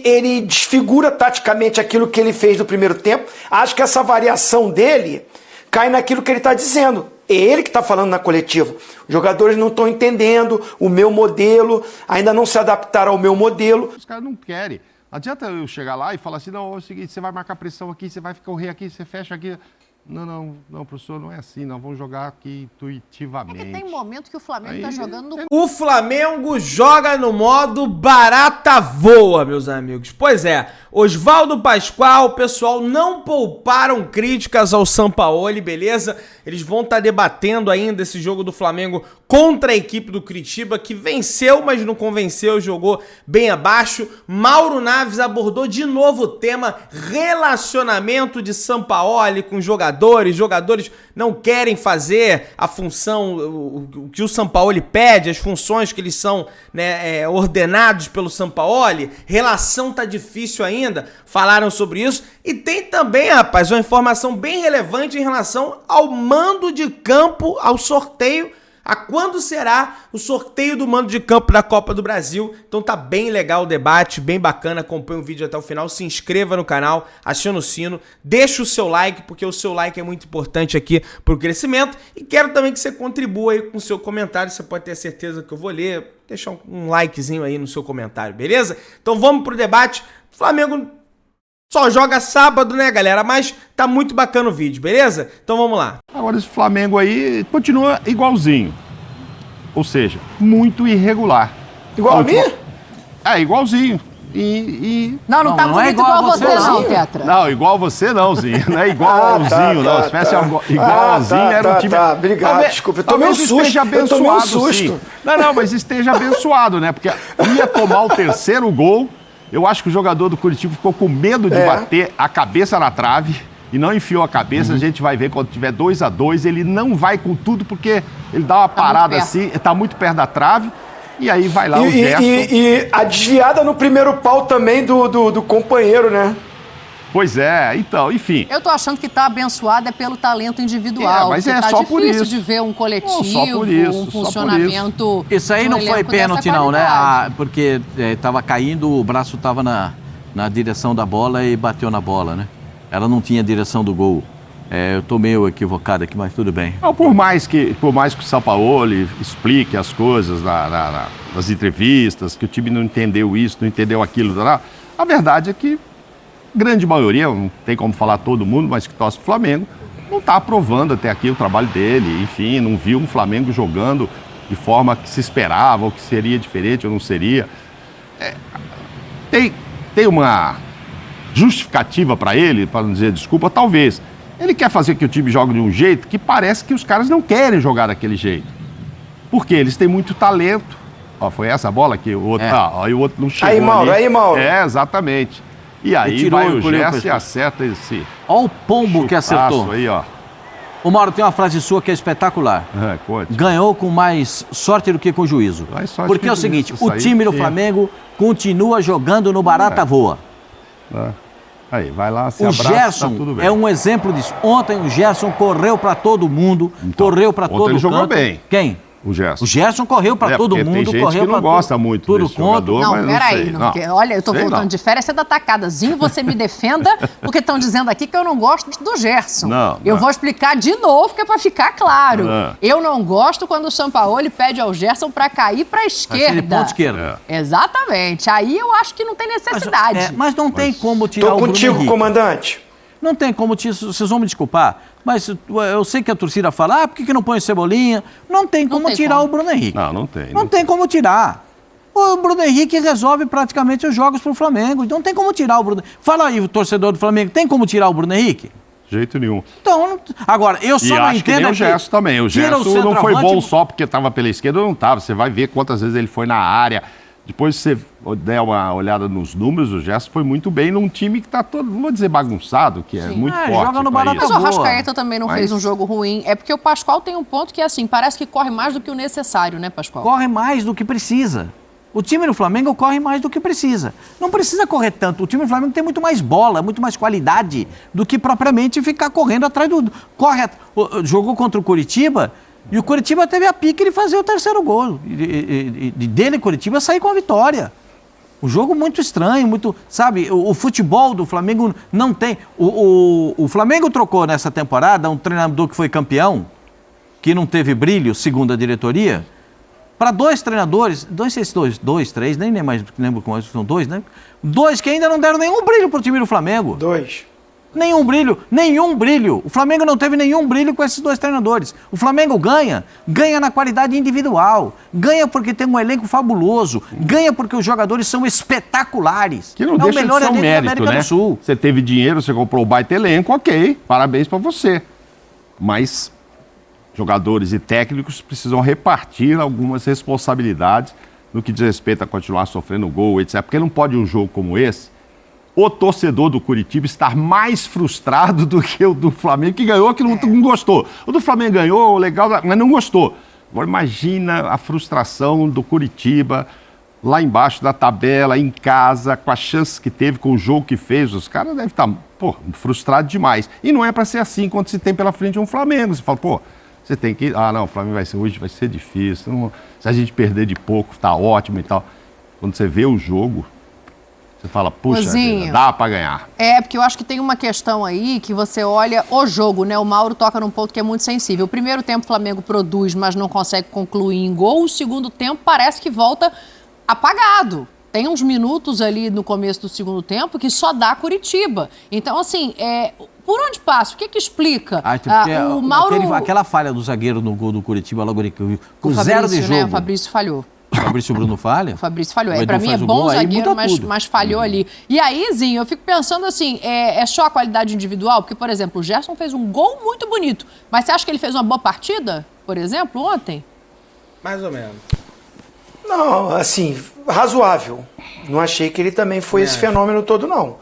ele desfigura taticamente aquilo que ele fez no primeiro tempo. Acho que essa variação dele cai naquilo que ele está dizendo. É ele que está falando na coletiva. Os jogadores não estão entendendo o meu modelo, ainda não se adaptaram ao meu modelo. Os caras não querem. Não adianta eu chegar lá e falar assim, não, é o seguinte, você vai marcar pressão aqui, você vai correr aqui, você fecha aqui. Não, professor, não é assim, nós vamos jogar aqui intuitivamente. É que tem momento que o Flamengo tá jogando no... O Flamengo joga no modo barata voa, meus amigos. Pois é, Oswaldo Pascoal, o pessoal não pouparam críticas ao Sampaoli, beleza? Eles vão estar debatendo ainda esse jogo do Flamengo contra a equipe do Curitiba, que venceu, mas não convenceu, jogou bem abaixo. Mauro Naves abordou de novo o tema relacionamento de Sampaoli com jogadores. Jogadores não querem fazer a função, o que o Sampaoli pede, as funções que eles são, né, ordenados pelo Sampaoli. Relação tá difícil ainda, falaram sobre isso. E tem também, rapaz, uma informação bem relevante em relação ao mando de campo, ao sorteio, a quando será o sorteio do mando de campo da Copa do Brasil. Então tá bem legal o debate, bem bacana. Acompanhe o vídeo até o final, se inscreva no canal, aciona o sino, deixa o seu like, porque o seu like é muito importante aqui pro crescimento. E quero também que você contribua aí com o seu comentário, você pode ter certeza que eu vou ler, deixar um likezinho aí no seu comentário, beleza? Então vamos pro debate. Flamengo só joga sábado, né, galera? Mas tá muito bacana o vídeo, beleza? Então vamos lá. Agora esse Flamengo aí continua igualzinho. Ou seja, muito irregular. Igual a mim? É, igualzinho. Não tá bonito igual você não, Tetra. Não, igual você não, Zinho. Não é igualzinho, não. Se tivesse igualzinho, era um time... Obrigado, desculpa. Eu tomei um susto. Esteja abençoado, sim. Não, mas esteja abençoado, né? Porque ia tomar o terceiro gol. Eu acho que o jogador do Curitiba ficou com medo de bater a cabeça na trave e não enfiou a cabeça. A gente vai ver quando tiver 2-2, ele não vai com tudo porque ele dá uma parada assim, tá muito perto da trave e aí vai lá o Gerson. E a desviada no primeiro pau também do companheiro, né? Pois é, então, enfim. Eu tô achando que tá abençoado é pelo talento individual. Mas é tá só por isso. difícil de ver um coletivo, só por isso, um funcionamento. Isso aí não foi pênalti não, né? Porque tava caindo, o braço tava na direção da bola e bateu na bola, né? Ela não tinha direção do gol. Eu tô meio equivocado aqui, mas tudo bem. Não, por mais que o Sampaoli explique as coisas nas entrevistas, que o time não entendeu isso, não entendeu aquilo, a verdade é que grande maioria, não tem como falar todo mundo, mas que torce o Flamengo, não está aprovando até aqui o trabalho dele, enfim, não viu um Flamengo jogando de forma que se esperava, ou que seria diferente ou não seria. Tem uma justificativa para ele, para não dizer desculpa, talvez. Ele quer fazer que o time jogue de um jeito que parece que os caras não querem jogar daquele jeito. Porque eles têm muito talento. Ó, foi essa bola que o outro, aí o outro não chegou aí, Mauro. Exatamente. E aí vai o Gerson e acerta esse... Olha o pombo que acertou. Aí, ó. O Mauro, tem uma frase sua que é espetacular. Ganhou com mais sorte do que com juízo. Porque é o seguinte, o time do Flamengo continua jogando no barata voa. Aí, vai lá, se o abraça, Gerson tá tudo bem. É um exemplo disso. Ontem o Gerson correu para todo mundo, correu para todo mundo. Ele jogou bem. Quem? O Gerson. O Gerson correu para todo mundo, tem gente correu que não gosta muito desse jogador, não, peraí. Olha, eu tô voltando de férias, você dá tacadazinho, você me defenda, porque estão dizendo aqui que eu não gosto do Gerson. Eu vou explicar de novo, que é para ficar claro. Eu não gosto quando o Sampaoli pede ao Gerson para cair para a esquerda. Aquele ponto esquerdo. Exatamente. Aí eu acho que não tem necessidade. Mas não tem como tirar o Bruno Henrique. Tô contigo, comandante. Não tem como tirar, vocês vão me desculpar, mas eu sei que a torcida fala, por que não põe o Cebolinha? Não tem como tirar o Bruno Henrique. Não tem. Não tem como tirar. O Bruno Henrique resolve praticamente os jogos pro Flamengo, então não tem como tirar o Bruno. Fala aí, o torcedor do Flamengo, tem como tirar o Bruno Henrique? De jeito nenhum. Então, agora, eu só não entendo... E acho que nem o Gerson também. O Gerson não foi bom só porque estava pela esquerda, não estava. Você vai ver quantas vezes ele foi na área. Depois você der uma olhada nos números, o Gerson foi muito bem num time que está todo, não vou dizer bagunçado, que é muito forte. Joga no barata mas o Arrascaeta também não fez um jogo ruim. É porque o Pascoal tem um ponto que é assim, parece que corre mais do que o necessário, né, Pascoal? Corre mais do que precisa. O time do Flamengo corre mais do que precisa. Não precisa correr tanto. O time do Flamengo tem muito mais bola, muito mais qualidade do que propriamente ficar correndo atrás do... Jogou contra o Curitiba... E o Curitiba teve a pique de fazer o terceiro gol. E dele, Curitiba, sair com a vitória. Um jogo muito estranho, muito, sabe, o futebol do Flamengo não tem... O Flamengo trocou nessa temporada um treinador que foi campeão, que não teve brilho, segundo a diretoria, para 2 treinadores, três, nem mais lembro como são 2, né? 2 que ainda não deram nenhum brilho pro time do Flamengo. 2. Nenhum brilho. O Flamengo não teve nenhum brilho com esses 2 treinadores. O Flamengo ganha na qualidade individual, ganha porque tem um elenco fabuloso, ganha porque os jogadores são espetaculares. Que não deixa o melhor de ser um mérito, né? Você teve dinheiro, você comprou o baita elenco, ok, parabéns para você. Mas jogadores e técnicos precisam repartir algumas responsabilidades no que diz respeito a continuar sofrendo gol, etc. Porque não pode um jogo como esse o torcedor do Curitiba estar mais frustrado do que o do Flamengo, que ganhou, que não gostou. O do Flamengo ganhou, legal, mas não gostou. Agora imagina a frustração do Curitiba, lá embaixo da tabela, em casa, com as chances que teve, com o jogo que fez. Os caras devem estar, frustrados demais. E não é para ser assim quando se tem pela frente um Flamengo. Você fala, você tem que... não, o Flamengo hoje vai ser difícil. Não, se a gente perder de pouco, tá ótimo e tal. Quando você vê o jogo... Você fala, puxa, dá pra ganhar. Porque eu acho que tem uma questão aí que você olha o jogo, né? O Mauro toca num ponto que é muito sensível. O primeiro tempo o Flamengo produz, mas não consegue concluir em gol. O segundo tempo parece que volta apagado. Tem uns minutos ali no começo do segundo tempo que só dá Curitiba. Então, assim, por onde passa? O que explica? O Mauro... Aquela falha do zagueiro no gol do Curitiba logo com 0 de jogo. Né? O Fabrício falhou. O Fabrício Bruno falha? O Fabrício falhou. Pra mim é bom zagueiro, mas falhou ali. E aí, Zinho, eu fico pensando assim, é só a qualidade individual? Porque, por exemplo, o Gerson fez um gol muito bonito. Mas você acha que ele fez uma boa partida, por exemplo, ontem? Mais ou menos. Não, assim, razoável. Não achei que ele também foi esse fenômeno todo, não.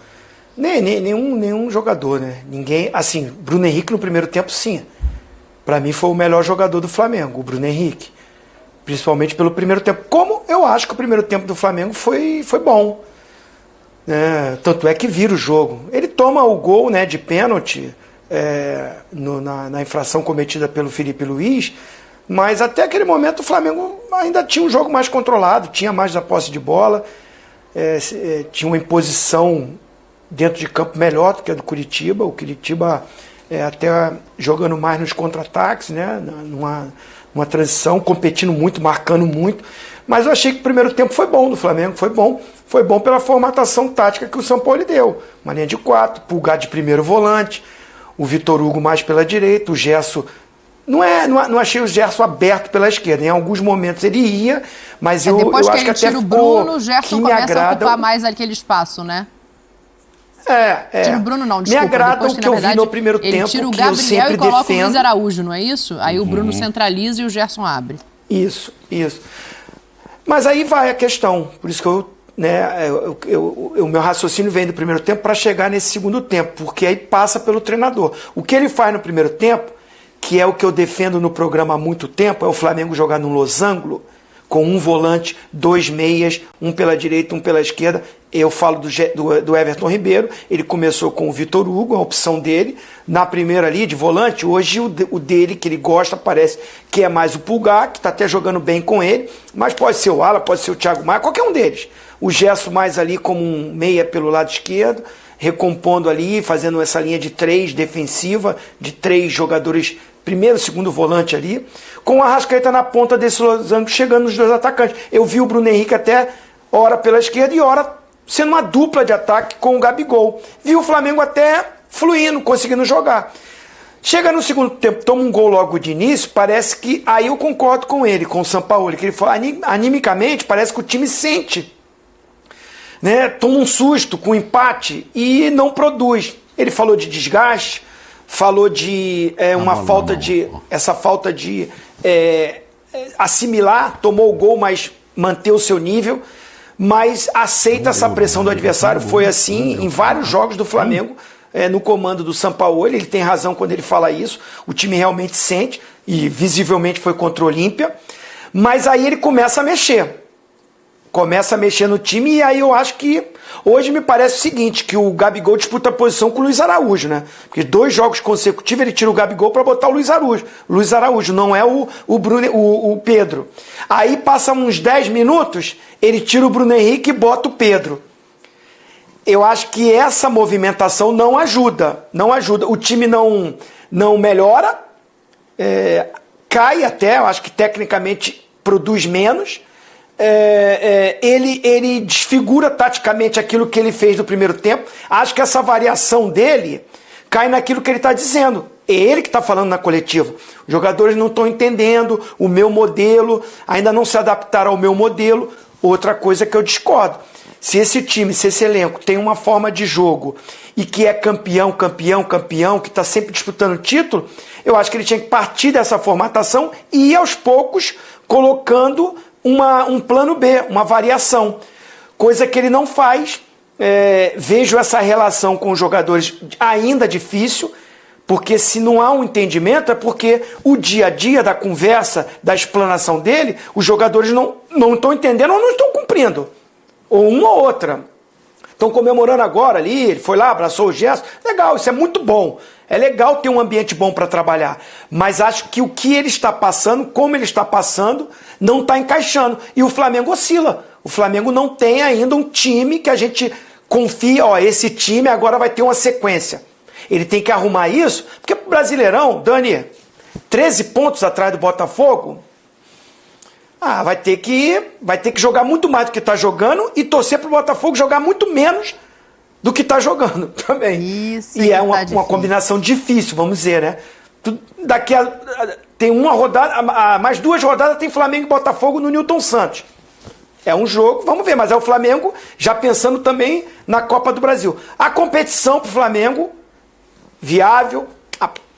Nenhum jogador, né? Ninguém, assim, Bruno Henrique no primeiro tempo, sim. Pra mim foi o melhor jogador do Flamengo, o Bruno Henrique. Principalmente pelo primeiro tempo. Como eu acho que o primeiro tempo do Flamengo foi bom. Tanto é que vira o jogo. Ele toma o gol, né, de pênalti na infração cometida pelo Felipe Luiz, mas até aquele momento o Flamengo ainda tinha um jogo mais controlado, tinha mais a posse de bola, tinha uma imposição dentro de campo melhor do que a do Curitiba. O Curitiba até jogando mais nos contra-ataques, né, uma transição, competindo muito, marcando muito, mas eu achei que o primeiro tempo foi bom do Flamengo, foi bom pela formatação tática que o São Paulo deu, uma linha de 4, Pulgar de primeiro volante, o Vitor Hugo mais pela direita, o Gerson, não achei o Gerson aberto pela esquerda, em alguns momentos ele ia, mas eu acho que até o Bruno, o Gerson começa a ocupar mais aquele espaço, né? Tira o Bruno não, desculpa. Me agrada o que eu vi no primeiro tempo, tira o Gabriel e coloca o Luiz Araújo, não é isso? Aí o Bruno centraliza e o Gerson abre. Isso. Mas aí vai a questão, por isso que o meu raciocínio vem do primeiro tempo para chegar nesse segundo tempo, porque aí passa pelo treinador. O que ele faz no primeiro tempo, que é o que eu defendo no programa há muito tempo, é o Flamengo jogar num losango, com um volante, 2 meias, um pela direita, um pela esquerda. Eu falo do Everton Ribeiro, ele começou com o Vitor Hugo, a opção dele, na primeira ali de volante. Hoje o dele, que ele gosta, parece que é mais o Pulgar, que está até jogando bem com ele, mas pode ser o Ala, pode ser o Thiago Maia, qualquer um deles. O Gerson mais ali como um meia pelo lado esquerdo, recompondo ali, fazendo essa linha de 3 defensiva, de 3 jogadores, primeiro, segundo volante ali, com o Arrascaeta na ponta desse losango, chegando nos 2 atacantes. Eu vi o Bruno Henrique até hora pela esquerda e hora sendo uma dupla de ataque com o Gabigol. Vi o Flamengo até fluindo, conseguindo jogar. Chega no segundo tempo, toma um gol logo de início, parece que, aí eu concordo com ele, com o Sampaoli, que ele falou, animicamente, parece que o time sente, né? Toma um susto com o empate e não produz. Ele falou de desgaste, falou de essa falta de assimilar, tomou o gol, mas manter o seu nível, mas aceita essa pressão do adversário. Foi assim em vários jogos do Flamengo, no comando do Sampaoli. Ele tem razão quando ele fala isso, o time realmente sente, e visivelmente foi contra o Olímpia, mas aí ele começa a mexer no time, e aí eu acho que Hoje me parece o seguinte, que o Gabigol disputa a posição com o Luiz Araújo, né? Porque 2 jogos consecutivos ele tira o Gabigol para botar o Luiz Araújo. Luiz Araújo, não é o Pedro. Aí passa uns 10 minutos, ele tira o Bruno Henrique e bota o Pedro. Eu acho que essa movimentação não ajuda. Não ajuda. O time não melhora, cai até, eu acho que tecnicamente produz menos. Ele desfigura taticamente aquilo que ele fez no primeiro tempo. Acho que essa variação dele cai naquilo que ele está dizendo. É ele que está falando na coletiva. Os jogadores não estão entendendo o meu modelo, ainda não se adaptaram ao meu modelo. Outra coisa que eu discordo. Se esse time, se esse elenco tem uma forma de jogo e que é campeão, que está sempre disputando título, eu acho que ele tinha que partir dessa formatação e ir aos poucos colocando um plano B, uma variação. Coisa que ele não faz. Vejo essa relação com os jogadores ainda difícil, porque se não há um entendimento é porque o dia a dia da conversa, da explanação dele, os jogadores não estão entendendo ou não estão cumprindo. Ou uma ou outra. Estão comemorando agora ali, ele foi lá, abraçou o Gerson. Legal, isso é muito bom. É legal ter um ambiente bom para trabalhar. Mas acho que o que ele está passando, como ele está passando, não está encaixando. E o Flamengo oscila. O Flamengo não tem ainda um time que a gente confia, esse time agora vai ter uma sequência. Ele tem que arrumar isso, porque o Brasileirão, Dani, 13 pontos atrás do Botafogo, vai ter que jogar muito mais do que está jogando e torcer para o Botafogo jogar muito menos do que está jogando também. Isso. E é uma combinação difícil, vamos dizer, né? Tem uma rodada, mais 2 rodadas tem Flamengo e Botafogo no Newton Santos. É um jogo, vamos ver, mas é o Flamengo já pensando também na Copa do Brasil. A competição para o Flamengo, viável,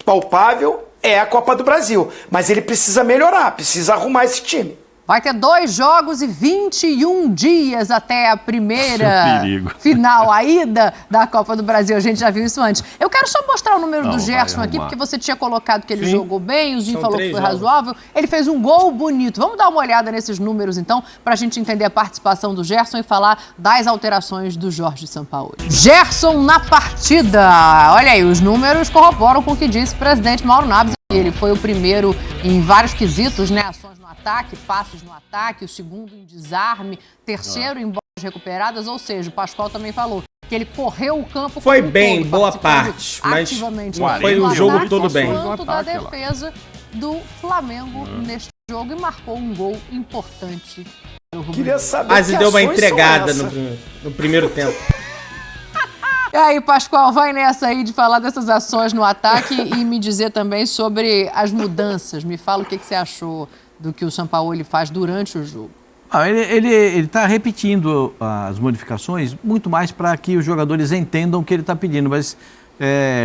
palpável, é a Copa do Brasil. Mas ele precisa melhorar, precisa arrumar esse time. Vai ter 2 jogos e 21 dias até a primeira final, a ida da Copa do Brasil. A gente já viu isso antes. Eu quero só mostrar o número do Gerson aqui, porque você tinha colocado que ele jogou bem, o Zinho falou que foi razoável. Ele fez um gol bonito. Vamos dar uma olhada nesses números, então, para a gente entender a participação do Gerson e falar das alterações do Jorge Sampaoli. Gerson na partida. Olha aí, os números corroboram com o que disse o presidente Mauro Naves. Ele foi o primeiro em vários quesitos, né? Ações no ataque, passes no ataque, o segundo em desarme, terceiro em bolas recuperadas, ou seja, o Pascoal também falou que ele correu o campo. Foi bem, boa parte, mas não foi o jogo todo bem. Tanto da defesa do Flamengo neste jogo e marcou um gol importante. Queria saber. Mas deu uma entregada no primeiro tempo. E aí, Pascoal, vai nessa aí de falar dessas ações no ataque e me dizer também sobre as mudanças. Me fala o que você achou do que o Sampaoli faz durante o jogo. Ele está repetindo as modificações muito mais para que os jogadores entendam o que ele está pedindo. Mas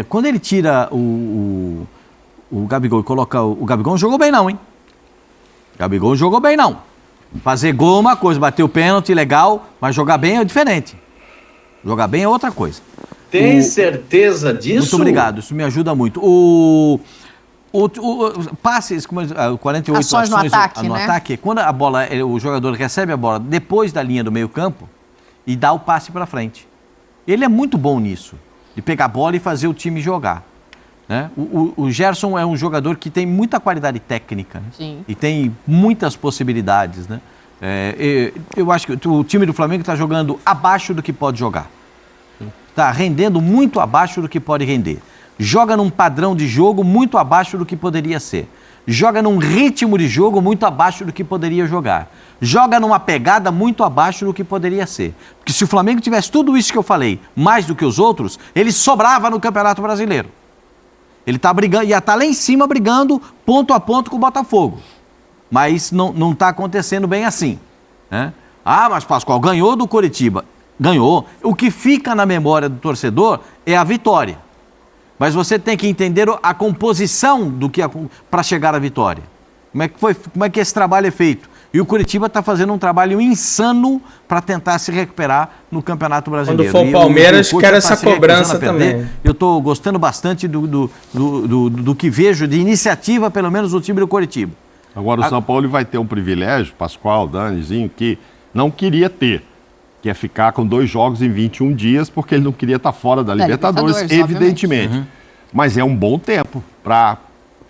quando ele tira o Gabigol e coloca o Gabigol, não jogou bem não, hein? Gabigol não jogou bem não. Fazer gol é uma coisa, bater o pênalti, legal, mas jogar bem é diferente. Jogar bem é outra coisa. Tem certeza disso? Muito obrigado, isso me ajuda muito. Passes, 48 ações no ataque, no né? ataque, quando a bola, o jogador recebe a bola depois da linha do meio campo e dá o passe para frente. Ele é muito bom nisso, de pegar a bola e fazer o time jogar. Né? O Gerson é um jogador que tem muita qualidade técnica, né? Sim. E tem muitas possibilidades, né? Eu acho que o time do Flamengo está jogando abaixo do que pode jogar. Está rendendo muito abaixo do que pode render. Joga num padrão de jogo muito abaixo do que poderia ser. Joga num ritmo de jogo muito abaixo do que poderia jogar. Joga numa pegada muito abaixo do que poderia ser. Porque se o Flamengo tivesse tudo isso que eu falei, mais do que os outros, ele sobrava no Campeonato Brasileiro. Ele tá brigando, ia estar lá em cima brigando ponto a ponto com o Botafogo. Mas não está acontecendo bem assim. Né? Mas Pascoal, ganhou do Coritiba. Ganhou. O que fica na memória do torcedor é a vitória. Mas você tem que entender a composição do que para chegar à vitória. Como é que esse trabalho é feito? E o Coritiba está fazendo um trabalho insano para tentar se recuperar no Campeonato Brasileiro. Quando for o Palmeiras, quero essa cobrança também. Eu estou gostando bastante do que vejo de iniciativa, pelo menos, do time do Coritiba. Agora o São Paulo vai ter um privilégio, Pascoal, Danizinho, que não queria ter, que é ficar com 2 jogos em 21 dias, porque ele não queria estar fora da Libertadores, evidentemente. Mas é um bom tempo para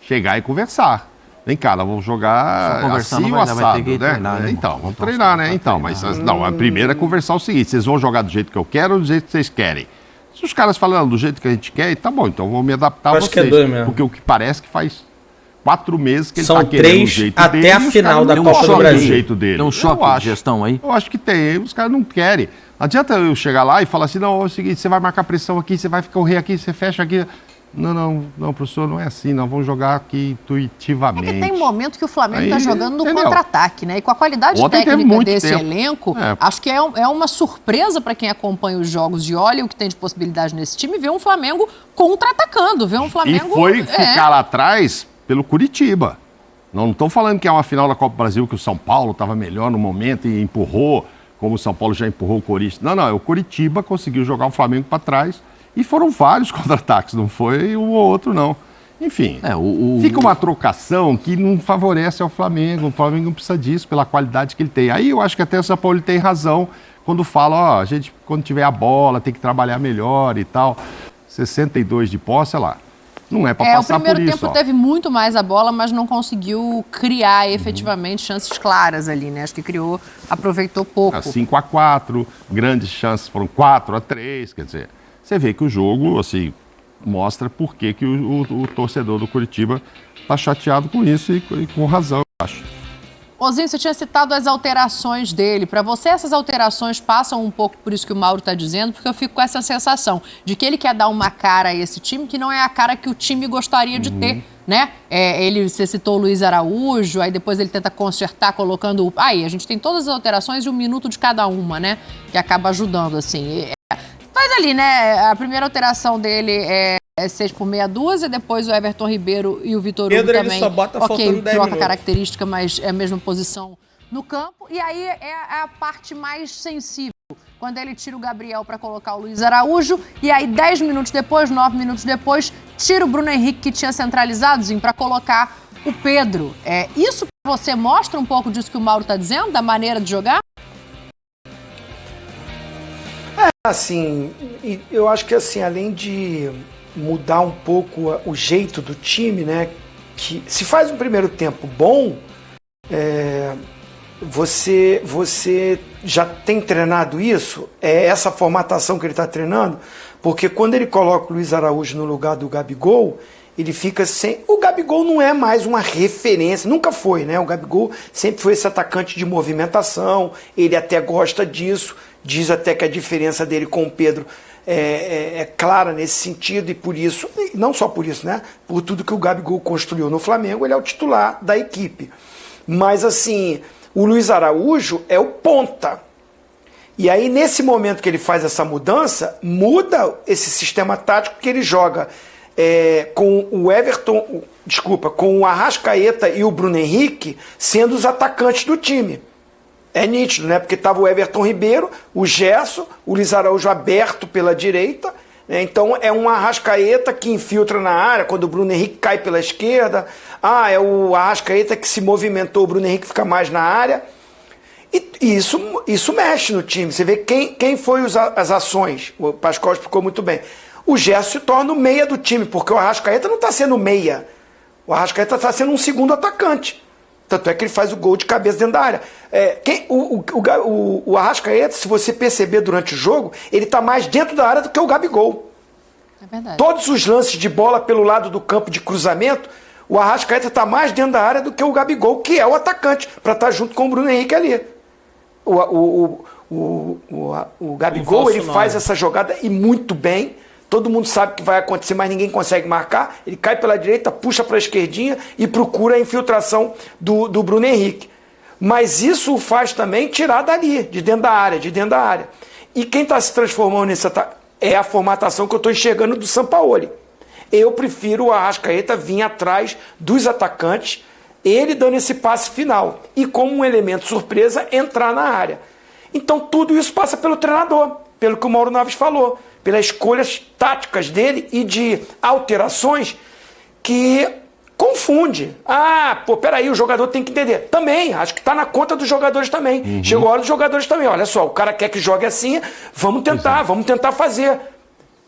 chegar e conversar. Vem cá, nós vamos jogar assim ou assado, né? Treinar, né? Então, vamos treinar, né? Então, mas não, a primeira é conversar o seguinte, vocês vão jogar do jeito que eu quero ou do jeito que vocês querem? Se os caras falam do jeito que a gente quer, tá bom, então vou me adaptar a vocês. Que é doido mesmo. Porque o que parece que faz 4 meses que ele tá querendo o jeito até dele. A final da Copa do Brasil. Jeito dele. Tem um choque de gestão aí? Eu acho que tem, os caras não querem. Não adianta eu chegar lá e falar assim, não, é o seguinte, você vai marcar pressão aqui, você vai correr aqui, você fecha aqui. Não, professor, não é assim, nós vamos jogar aqui intuitivamente. É que tem um momento que o Flamengo está jogando no contra-ataque, né? E com a qualidade técnica desse elenco, acho que é uma surpresa para quem acompanha os jogos e olha o que tem de possibilidade nesse time, ver um Flamengo contra-atacando, ver um Flamengo... E foi ficar lá atrás pelo Curitiba. Não estou falando que é uma final da Copa do Brasil que o São Paulo estava melhor no momento e empurrou, como o São Paulo já empurrou o Corinthians. Não, o Curitiba conseguiu jogar o Flamengo para trás. E foram vários contra-ataques, não foi um ou outro, não. Enfim, fica uma trocação que não favorece ao Flamengo. O Flamengo não precisa disso pela qualidade que ele tem. Aí eu acho que até o São Paulo tem razão quando fala, a gente, quando tiver a bola, tem que trabalhar melhor e tal. 62 de posse, sei lá. Não é para passar por isso. O primeiro tempo teve muito mais a bola, mas não conseguiu criar efetivamente chances claras ali, né? Acho que aproveitou pouco. 5-4, grandes chances foram 4-3, quer dizer... Você vê que o jogo, assim, mostra por que o torcedor do Curitiba está chateado com isso e com razão, eu acho. Ozinho, você tinha citado as alterações dele. Para você, essas alterações passam um pouco por isso que o Mauro está dizendo, porque eu fico com essa sensação de que ele quer dar uma cara a esse time que não é a cara que o time gostaria de ter, né? Você citou o Luiz Araújo, aí depois ele tenta consertar colocando... Aí, a gente tem todas as alterações e 1 minuto de cada uma, né? Que acaba ajudando, assim... Mas ali, né, a primeira alteração dele é 6 por meia dúzia, depois o Everton Ribeiro e o Vitor Hugo também. Ele só bota faltando 10 troca minutos. Característica, mas é a mesma posição no campo. E aí é a parte mais sensível, quando ele tira o Gabriel para colocar o Luiz Araújo, e aí 10 minutos depois, 9 minutos depois, tira o Bruno Henrique, que tinha centralizadozinho, para colocar o Pedro. Isso pra você mostra um pouco disso que o Mauro está dizendo, da maneira de jogar? Assim, eu acho que assim, além de mudar um pouco o jeito do time, né, que se faz um primeiro tempo bom, você já tem treinado isso? É essa formatação que ele está treinando? Porque quando ele coloca o Luiz Araújo no lugar do Gabigol, ele fica sem... O Gabigol não é mais uma referência, nunca foi, né? O Gabigol sempre foi esse atacante de movimentação, ele até gosta disso, diz até que a diferença dele com o Pedro é clara nesse sentido, e por isso, e não só por isso, né? Por tudo que o Gabigol construiu no Flamengo, ele é o titular da equipe. Mas assim, o Luiz Araújo é o ponta. E aí, nesse momento que ele faz essa mudança, muda esse sistema tático que ele joga com o Everton, com o Arrascaeta e o Bruno Henrique sendo os atacantes do time. É nítido, né? Porque estava o Everton Ribeiro, o Gerson, o Luiz Araújo aberto pela direita, né? Então é um Arrascaeta que infiltra na área quando o Bruno Henrique cai pela esquerda. É o Arrascaeta que se movimentou, o Bruno Henrique fica mais na área. E isso mexe no time. Você vê quem foi as ações. O Pascoal explicou muito bem. O Gerson se torna o meia do time, porque o Arrascaeta não está sendo meia. O Arrascaeta está sendo um segundo atacante. Tanto é que ele faz o gol de cabeça dentro da área. O Arrascaeta, se você perceber durante o jogo, ele está mais dentro da área do que o Gabigol. É verdade. Todos os lances de bola pelo lado do campo de cruzamento, o Arrascaeta está mais dentro da área do que o Gabigol, que é o atacante, para estar junto com o Bruno Henrique ali. O Gabigol, ele faz essa jogada e muito bem. Todo mundo sabe que vai acontecer, mas ninguém consegue marcar. Ele cai pela direita, puxa para a esquerdinha e procura a infiltração do Bruno Henrique. Mas isso o faz também tirar dali, de dentro da área. E quem está se transformando nisso é a formatação que eu estou enxergando do Sampaoli. Eu prefiro o Arrascaeta vir atrás dos atacantes, ele dando esse passe final. E como um elemento surpresa, entrar na área. Então tudo isso passa pelo treinador, pelo que o Mauro Naves falou, pelas escolhas táticas dele e de alterações que confunde. Peraí, o jogador tem que entender. Também, acho que está na conta dos jogadores também. Chegou a hora dos jogadores também. Olha só, o cara quer que jogue assim, vamos tentar fazer.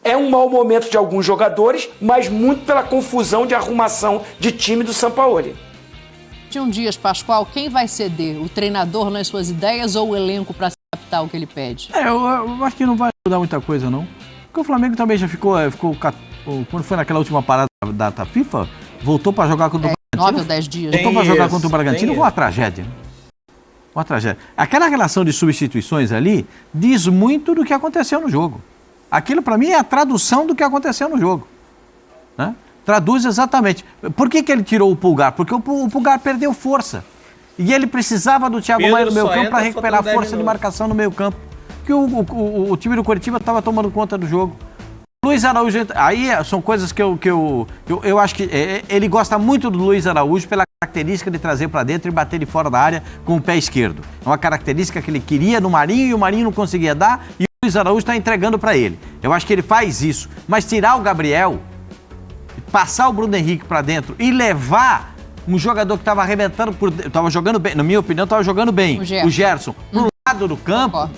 É um mau momento de alguns jogadores, mas muito pela confusão de arrumação de time do Sampaoli. 21 dias, Pascoal, quem vai ceder? O treinador nas suas ideias ou o elenco para se adaptar ao que ele pede? Eu acho que não vai mudar muita coisa, não. Porque o Flamengo também já ficou quando foi naquela última parada da data FIFA, voltou para jogar contra o Bragantino. 9 ou 10 dias. Voltou para jogar contra o Bragantino com uma tragédia. Uma tragédia. Aquela relação de substituições ali diz muito do que aconteceu no jogo. Aquilo, para mim, é a tradução do que aconteceu no jogo. Né? Traduz exatamente. Por que ele tirou o Pulgar? Porque o Pulgar perdeu força. E ele precisava do Thiago Maia no meio campo para recuperar a força de marcação no meio campo. Porque o time do Coritiba estava tomando conta do jogo. Luiz Araújo, aí são coisas que eu acho que ele gosta muito do Luiz Araújo pela característica de trazer para dentro e bater de fora da área com o pé esquerdo. É uma característica que ele queria no Marinho e o Marinho não conseguia dar e o Luiz Araújo está entregando para ele. Eu acho que ele faz isso. Mas tirar o Gabriel, passar o Bruno Henrique para dentro e levar um jogador que estava arrebentando, estava jogando bem, na minha opinião, estava jogando bem, o Gerson, pro lado do campo,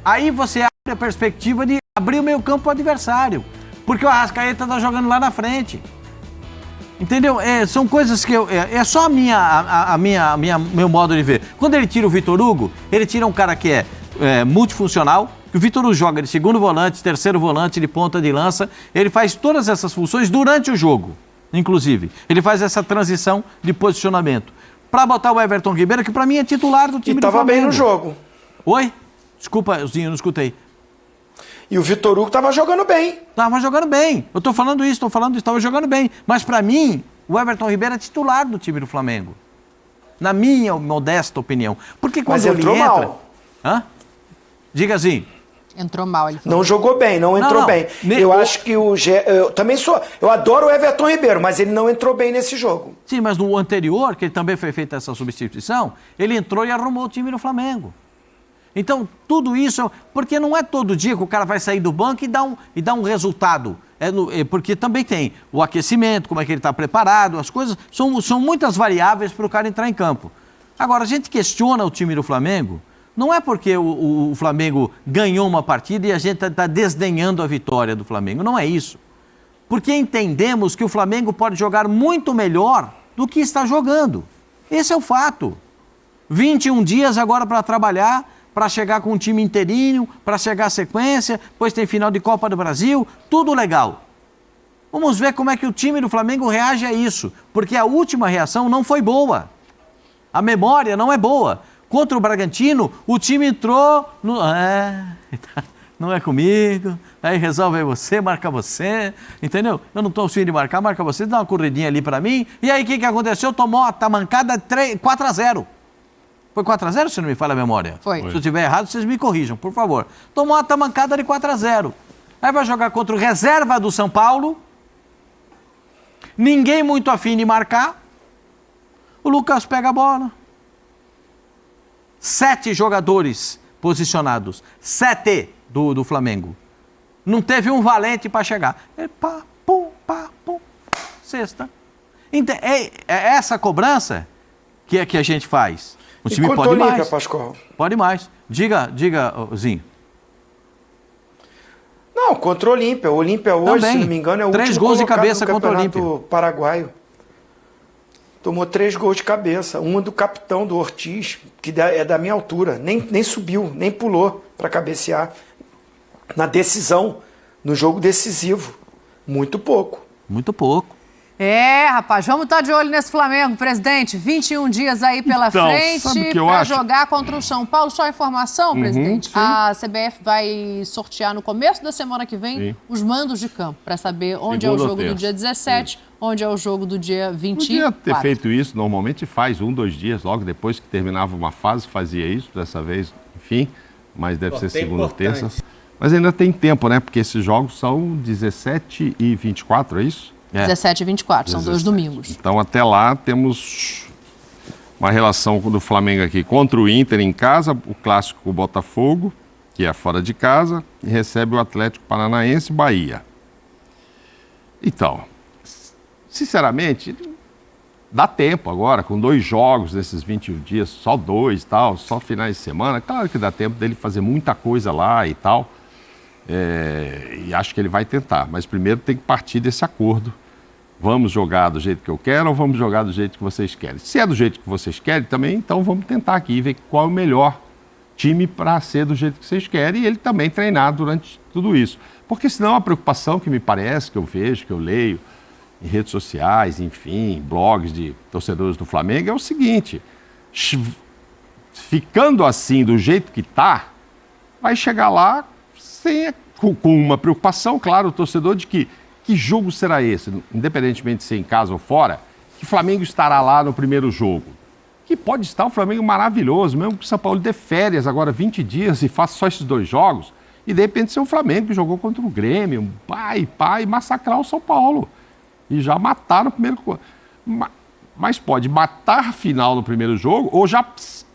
aí você abre a perspectiva de abrir o meio campo para o adversário, porque o Arrascaeta está jogando lá na frente. Entendeu? São coisas que é só meu modo de ver. Quando ele tira o Vitor Hugo, ele tira um cara que é multifuncional, que o Vitor Hugo joga de segundo volante, terceiro volante, de ponta de lança, ele faz todas essas funções durante o jogo, inclusive. Ele faz essa transição de posicionamento. Para botar o Everton Ribeiro, que para mim é titular do time do Flamengo. E estava bem no jogo. Oi? Desculpa, Zinho, não escutei. E o Vitor Hugo estava jogando bem. Estava jogando bem. Eu estou falando isso, estava jogando bem. Mas para mim, o Everton Ribeiro é titular do time do Flamengo. Na minha modesta opinião. Porque quando ele entrou mal. Hã? Diga assim. Entrou mal, ele falou. Não jogou bem, não entrou bem. Eu acho que eu adoro o Everton Ribeiro, mas ele não entrou bem nesse jogo. Sim, mas no anterior, que também foi feita essa substituição, ele entrou e arrumou o time do Flamengo. Então, tudo isso, porque não é todo dia que o cara vai sair do banco e dar um resultado. Porque também tem o aquecimento, como é que ele está preparado, as coisas, são muitas variáveis para o cara entrar em campo. Agora, a gente questiona o time do Flamengo, não é porque o Flamengo ganhou uma partida e a gente está desdenhando a vitória do Flamengo, não é isso. Porque entendemos que o Flamengo pode jogar muito melhor do que está jogando. Esse é o fato. 21 dias agora para trabalhar, para chegar com um time inteirinho, para chegar à sequência, depois tem final de Copa do Brasil, tudo legal. Vamos ver como é que o time do Flamengo reage a isso, porque a última reação não foi boa. A memória não é boa. Contra o Bragantino, o time entrou não é comigo, aí resolve você, marca você, entendeu? Eu não estou afim de marcar, marca você, dá uma corridinha ali para mim, e aí o que aconteceu? Tomou a tamancada 4-0. Foi 4-0, se não me falha a memória? Foi. Se eu estiver errado, vocês me corrijam, por favor. Tomou uma tamancada de 4-0. Aí vai jogar contra o reserva do São Paulo. Ninguém muito afim de marcar. O Lucas pega a bola. 7 jogadores posicionados. 7 do Flamengo. Não teve um valente para chegar. Pá, pum, sexta. Então, é essa cobrança que a gente faz. O time pode mais. Olímpia, Pascoal? Pode mais. Diga, Zinho. Não, contra o Olímpia. O Olímpia hoje, também. Se não me engano, é o 3 último gols de colocado cabeça no contra o Olímpia. Paraguaio. Tomou 3 gols de cabeça. Uma do capitão do Ortiz, que é da minha altura. Nem subiu, nem pulou para cabecear. Na decisão, no jogo decisivo. Muito pouco. Muito pouco. Rapaz, vamos estar de olho nesse Flamengo, presidente. 21 dias aí pela frente para jogar contra o São Paulo. Só informação, presidente. Sim. A CBF vai sortear no começo da semana que vem os mandos de campo para saber onde é o jogo do dia 17, onde é o jogo do dia 24. Podia ter feito isso, normalmente faz 1-2 dias, logo depois que terminava uma fase, fazia isso, dessa vez, enfim, mas deve ser segunda ou terça. Mas ainda tem tempo, né? Porque esses jogos são 17 e 24, é isso? 17 e 24, são 2 domingos. Então, até lá, temos uma relação do Flamengo aqui contra o Inter em casa, o clássico com o Botafogo, que é fora de casa, e recebe o Atlético Paranaense e Bahia. Então, sinceramente, dá tempo agora, com 2 jogos nesses 21 dias, só 2 e tal, só finais de semana, claro que dá tempo dele fazer muita coisa lá e tal, e acho que ele vai tentar, mas primeiro tem que partir desse acordo. Vamos jogar do jeito que eu quero ou vamos jogar do jeito que vocês querem? Se é do jeito que vocês querem também, então vamos tentar aqui e ver qual é o melhor time para ser do jeito que vocês querem e ele também treinar durante tudo isso. Porque senão a preocupação que me parece, que eu vejo, que eu leio em redes sociais, enfim, blogs de torcedores do Flamengo, é o seguinte: ficando assim do jeito que está, vai chegar lá com uma preocupação, claro, o torcedor de que jogo será esse, independentemente de ser em casa ou fora, que o Flamengo estará lá no primeiro jogo. Que pode estar o Flamengo maravilhoso, mesmo que o São Paulo dê férias agora 20 dias e faça só esses 2 jogos, e de repente ser o Flamengo que jogou contra o Grêmio, e massacrar o São Paulo. E já matar no primeiro... Mas pode matar a final no primeiro jogo ou já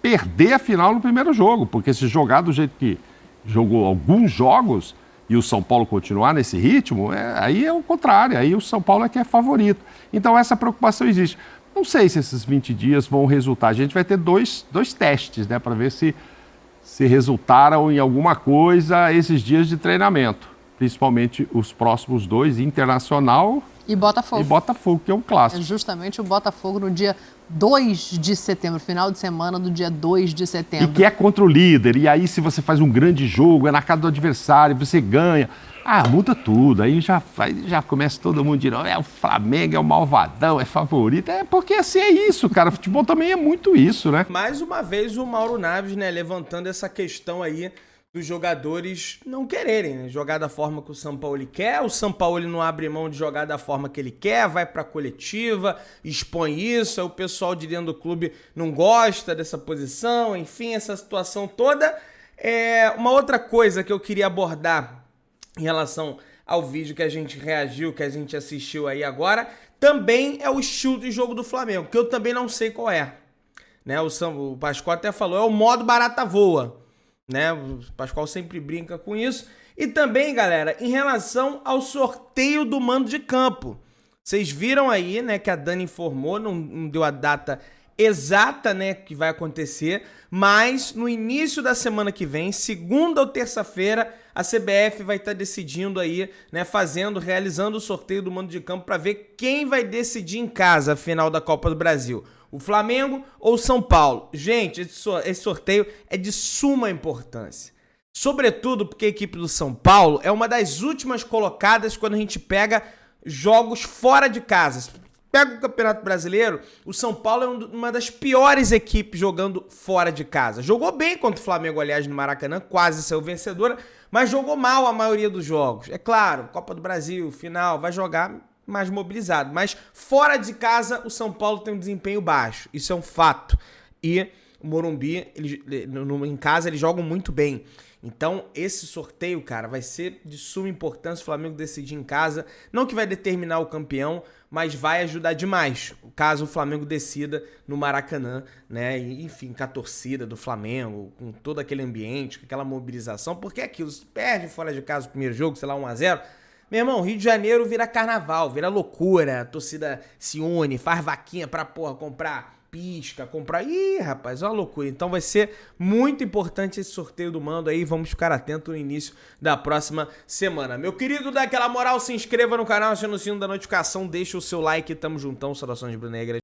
perder a final no primeiro jogo, porque se jogar do jeito que jogou alguns jogos e o São Paulo continuar nesse ritmo, aí é o contrário, aí o São Paulo é que é favorito. Então essa preocupação existe. Não sei se esses 20 dias vão resultar. A gente vai ter dois testes, né, para ver se resultaram em alguma coisa esses dias de treinamento. Principalmente os próximos 2, Internacional e Botafogo. E Botafogo, que é um clássico. É justamente o Botafogo no dia 2 de setembro, final de semana do dia 2 de setembro. E que é contra o líder. E aí, se você faz um grande jogo, é na casa do adversário, você ganha. Muda tudo. Aí já começa todo mundo dizendo, o Flamengo é o malvadão, é favorito. Porque assim é isso, cara. Futebol também é muito isso, né? Mais uma vez o Mauro Naves, né, levantando essa questão aí dos jogadores não quererem, né, jogar da forma que o Sampaoli quer. O Sampaoli não abre mão de jogar da forma que ele quer, vai pra coletiva, expõe isso, aí o pessoal de dentro do clube não gosta dessa posição, enfim, essa situação toda. Uma outra coisa que eu queria abordar em relação ao vídeo que a gente reagiu, que a gente assistiu aí agora, também é o estilo de jogo do Flamengo, que eu também não sei qual é. Né? O Pascoal até falou, é o modo barata voa. Né? O Pascoal sempre brinca com isso. E também, galera, em relação ao sorteio do mando de campo. Vocês viram aí, né, que a Dani informou, não deu a data exata, né, que vai acontecer, mas no início da semana que vem, segunda ou terça-feira, a CBF vai estar decidindo aí, né, realizando o sorteio do mando de campo para ver quem vai decidir em casa a final da Copa do Brasil. O Flamengo ou São Paulo? Gente, esse sorteio é de suma importância. Sobretudo porque a equipe do São Paulo é uma das últimas colocadas quando a gente pega jogos fora de casa. Pega o Campeonato Brasileiro, o São Paulo é uma das piores equipes jogando fora de casa. Jogou bem contra o Flamengo, aliás, no Maracanã, quase saiu vencedora, mas jogou mal a maioria dos jogos. É claro, Copa do Brasil, final, vai jogar mais mobilizado. Mas fora de casa, o São Paulo tem um desempenho baixo. Isso é um fato. E o Morumbi, em casa, eles jogam muito bem. Então, esse sorteio, cara, vai ser de suma importância o Flamengo decidir em casa. Não que vai determinar o campeão, mas vai ajudar demais, caso o Flamengo decida no Maracanã, né? E, enfim, com a torcida do Flamengo, com todo aquele ambiente, com aquela mobilização. Porque é aquilo, se perde fora de casa o primeiro jogo, sei lá, 1-0... Meu irmão, Rio de Janeiro vira carnaval, vira loucura, a torcida se une, faz vaquinha pra, comprar pisca, comprar... Ih, rapaz, é uma loucura. Então vai ser muito importante esse sorteio do mando aí, vamos ficar atentos no início da próxima semana. Meu querido, dá aquela moral, se inscreva no canal, aciona o sino da notificação, deixa o seu like, tamo juntão, saudações brunegras.